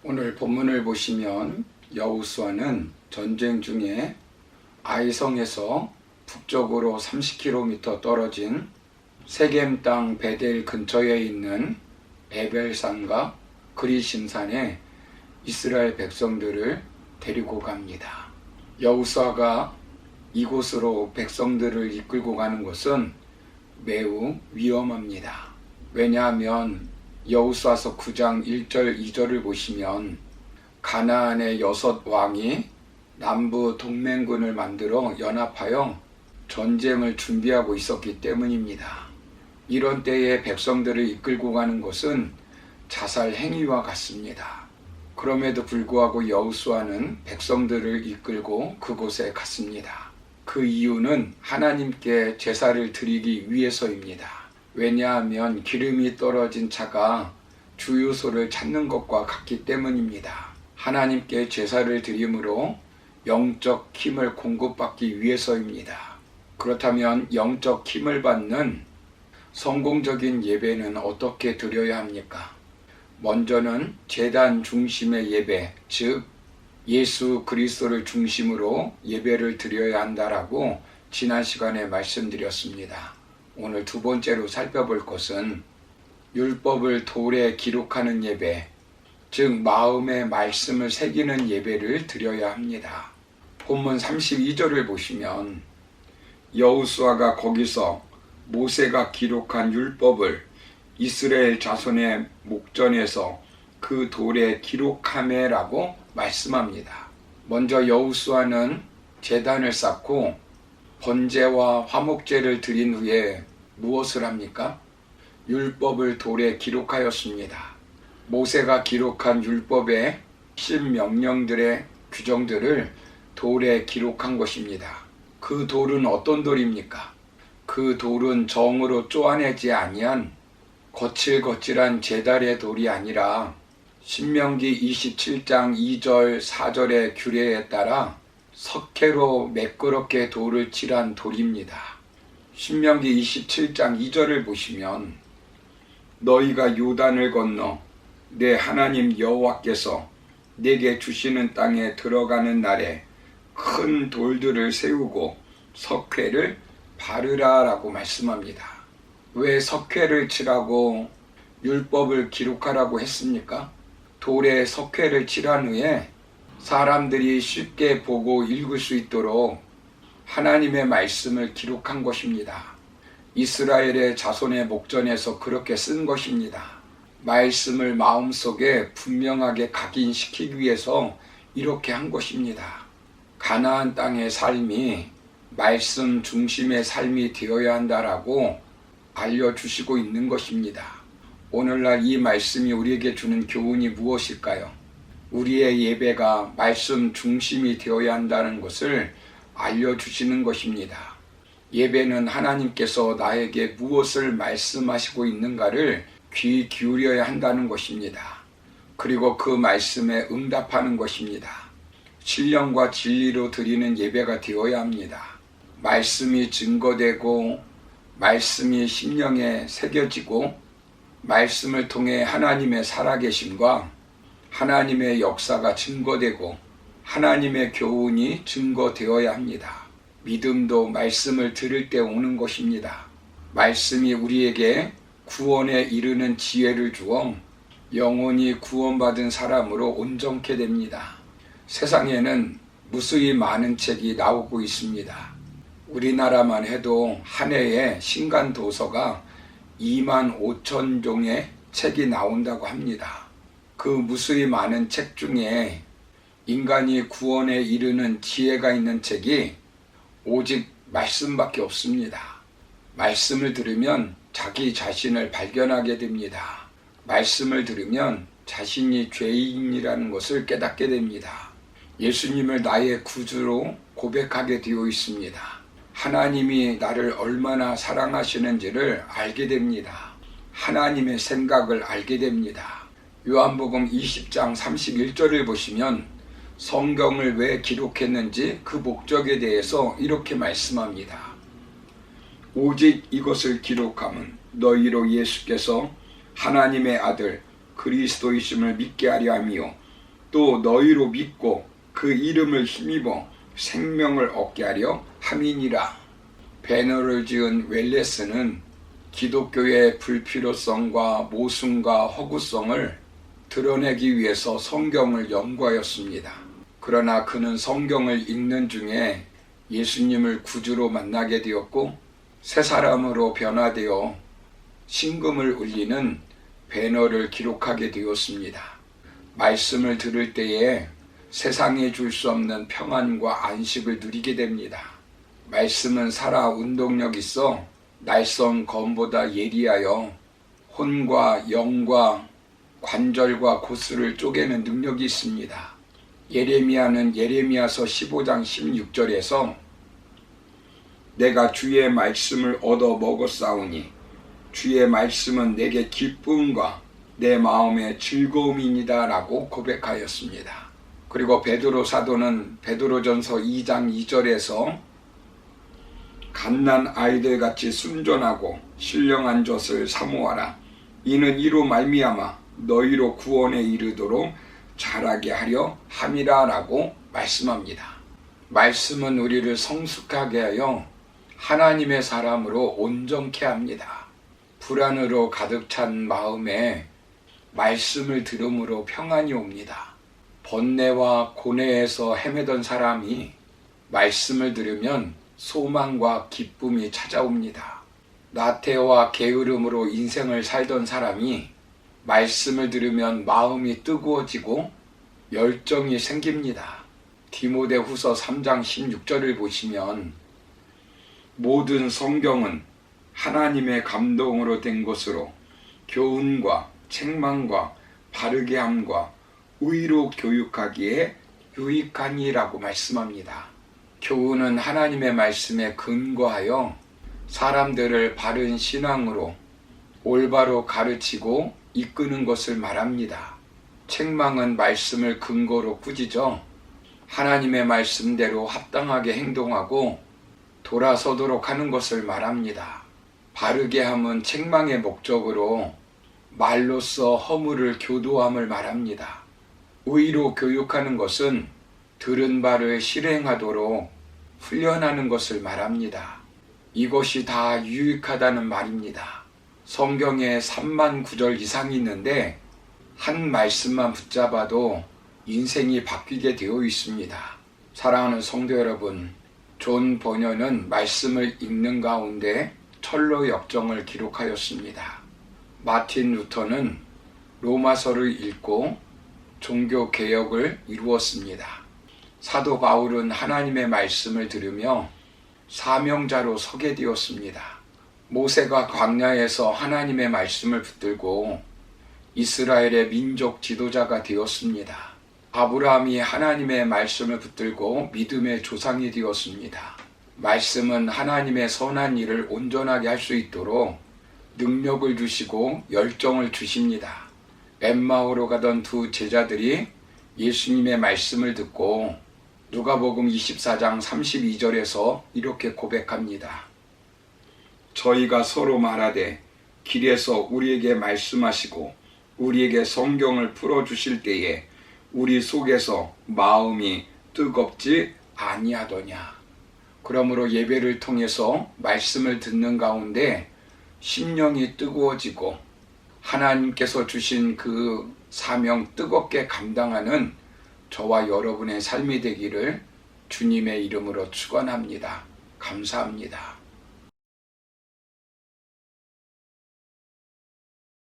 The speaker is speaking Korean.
오늘 본문을 보시면 여호수아는 전쟁 중에 아이성에서 북쪽으로 30km 떨어진 세겜 땅 베델 근처에 있는 에벨산과 그리심산에 이스라엘 백성들을 데리고 갑니다. 여호수아가 이곳으로 백성들을 이끌고 가는 것은 매우 위험합니다. 왜냐하면 여호수아서 9장 1절 2절을 보시면 가나안의 6왕이 남부 동맹군을 만들어 연합하여 전쟁을 준비하고 있었기 때문입니다. 이런 때에 백성들을 이끌고 가는 것은 자살 행위와 같습니다. 그럼에도 불구하고 여호수아는 백성들을 이끌고 그곳에 갔습니다. 그 이유는 하나님께 제사를 드리기 위해서입니다. 왜냐하면 기름이 떨어진 차가 주유소를 찾는 것과 같기 때문입니다. 하나님께 제사를 드림으로 영적 힘을 공급받기 위해서입니다. 그렇다면 영적 힘을 받는 성공적인 예배는 어떻게 드려야 합니까? 먼저는 제단 중심의 예배, 즉 예수 그리스도를 중심으로 예배를 드려야 한다라고 지난 시간에 말씀드렸습니다. 오늘 두 번째로 살펴볼 것은 율법을 돌에 기록하는 예배, 즉 마음의 말씀을 새기는 예배를 드려야 합니다. 본문 32절을 보시면 여호수아가 거기서 모세가 기록한 율법을 이스라엘 자손의 목전에서 그 돌에 기록하매라고 말씀합니다. 먼저 여호수아는 제단을 쌓고 번제와 화목제를 드린 후에 무엇을 합니까? 율법을 돌에 기록하였습니다. 모세가 기록한 율법의 10명령들의 규정들을 돌에 기록한 것입니다. 그 돌은 어떤 돌입니까? 그 돌은 정으로 쪼아내지 아니한 거칠거칠한 제달의 돌이 아니라 신명기 27장 2절 4절의 규례에 따라 석회로 매끄럽게 돌을 칠한 돌입니다. 신명기 27장 2절을 보시면 너희가 요단을 건너 내 하나님 여호와께서 내게 주시는 땅에 들어가는 날에 큰 돌들을 세우고 석회를 바르라 라고 말씀합니다. 왜 석회를 칠하고 율법을 기록하라고 했습니까? 돌에 석회를 칠한 후에 사람들이 쉽게 보고 읽을 수 있도록 하나님의 말씀을 기록한 것입니다. 이스라엘의 자손의 목전에서 그렇게 쓴 것입니다. 말씀을 마음속에 분명하게 각인시키기 위해서 이렇게 한 것입니다. 가나안 땅의 삶이 말씀 중심의 삶이 되어야 한다라고 알려주시고 있는 것입니다. 오늘날 이 말씀이 우리에게 주는 교훈이 무엇일까요? 우리의 예배가 말씀 중심이 되어야 한다는 것을 알려주시는 것입니다. 예배는 하나님께서 나에게 무엇을 말씀하시고 있는가를 귀 기울여야 한다는 것입니다. 그리고 그 말씀에 응답하는 것입니다. 신령과 진리로 드리는 예배가 되어야 합니다. 말씀이 증거되고 말씀이 심령에 새겨지고 말씀을 통해 하나님의 살아계심과 하나님의 역사가 증거되고 하나님의 교훈이 증거되어야 합니다. 믿음도 말씀을 들을 때 오는 것입니다. 말씀이 우리에게 구원에 이르는 지혜를 주어 영원히 구원받은 사람으로 온전케 됩니다. 세상에는 무수히 많은 책이 나오고 있습니다. 우리나라만 해도 한 해에 신간 도서가 25,000종의 책이 나온다고 합니다. 그 무수히 많은 책 중에 인간이 구원에 이르는 지혜가 있는 책이 오직 말씀밖에 없습니다. 말씀을 들으면 자기 자신을 발견하게 됩니다. 말씀을 들으면 자신이 죄인이라는 것을 깨닫게 됩니다. 예수님을 나의 구주로 고백하게 되어 있습니다. 하나님이 나를 얼마나 사랑하시는지를 알게 됩니다. 하나님의 생각을 알게 됩니다. 요한복음 20장 31절을 보시면 성경을 왜 기록했는지 그 목적에 대해서 이렇게 말씀합니다. 오직 이것을 기록함은 너희로 예수께서 하나님의 아들 그리스도이심을 믿게 하려 하며 또 너희로 믿고 그 이름을 힘입어 생명을 얻게 하려 함이니라. 배너를 지은 웰레스는 기독교의 불필요성과 모순과 허구성을 드러내기 위해서 성경을 연구하였습니다. 그러나 그는 성경을 읽는 중에 예수님을 구주로 만나게 되었고 새 사람으로 변화되어 신금을 울리는 배너를 기록하게 되었습니다. 말씀을 들을 때에 세상에 줄 수 없는 평안과 안식을 누리게 됩니다. 말씀은 살아 운동력 있어 날선 검보다 예리하여 혼과 영과 관절과 고스를 쪼개는 능력이 있습니다. 예레미야는 예레미야서 15장 16절에서 내가 주의 말씀을 얻어 먹었사오니 주의 말씀은 내게 기쁨과 내 마음의 즐거움이니라 라고 고백하였습니다. 그리고 베드로 사도는 베드로전서 2장 2절에서 갓난 아이들같이 순전하고 신령한 젖을 사모하라. 이는 이로 말미암아 너희로 구원에 이르도록 자라게 하려 함이라 라고 말씀합니다. 말씀은 우리를 성숙하게 하여 하나님의 사람으로 온전케 합니다. 불안으로 가득 찬 마음에 말씀을 들음으로 평안이 옵니다. 번뇌와 고뇌에서 헤매던 사람이 말씀을 들으면 소망과 기쁨이 찾아옵니다. 나태와 게으름으로 인생을 살던 사람이 말씀을 들으면 마음이 뜨거워지고 열정이 생깁니다. 디모데후서 3장 16절을 보시면 모든 성경은 하나님의 감동으로 된 것으로 교훈과 책망과 바르게 함과 의로 교육하기에 유익하니라고 말씀합니다. 교훈은 하나님의 말씀에 근거하여 사람들을 바른 신앙으로 올바로 가르치고 이끄는 것을 말합니다. 책망은 말씀을 근거로 꾸짖어 하나님의 말씀대로 합당하게 행동하고 돌아서도록 하는 것을 말합니다. 바르게 함은 책망의 목적으로 말로써 허물을 교도함을 말합니다. 의로 교육하는 것은 들은 바를 실행하도록 훈련하는 것을 말합니다. 이것이 다 유익하다는 말입니다. 성경에 3만 구절 이상이 있는데 한 말씀만 붙잡아도 인생이 바뀌게 되어 있습니다. 사랑하는 성도 여러분, 존 버녀는 말씀을 읽는 가운데 철로 역정을 기록하였습니다. 마틴 루터는 로마서를 읽고 종교 개혁을 이루었습니다. 사도 바울은 하나님의 말씀을 들으며 사명자로 서게 되었습니다. 모세가 광야에서 하나님의 말씀을 붙들고 이스라엘의 민족 지도자가 되었습니다. 아브라함이 하나님의 말씀을 붙들고 믿음의 조상이 되었습니다. 말씀은 하나님의 선한 일을 온전하게 할 수 있도록 능력을 주시고 열정을 주십니다. 엠마오로 가던 두 제자들이 예수님의 말씀을 듣고 누가복음 24장 32절에서 이렇게 고백합니다. 저희가 서로 말하되 길에서 우리에게 말씀하시고 우리에게 성경을 풀어주실 때에 우리 속에서 마음이 뜨겁지 아니하더냐. 그러므로 예배를 통해서 말씀을 듣는 가운데 심령이 뜨거워지고 하나님께서 주신 그 사명 뜨겁게 감당하는 저와 여러분의 삶이 되기를 주님의 이름으로 축원합니다. 감사합니다.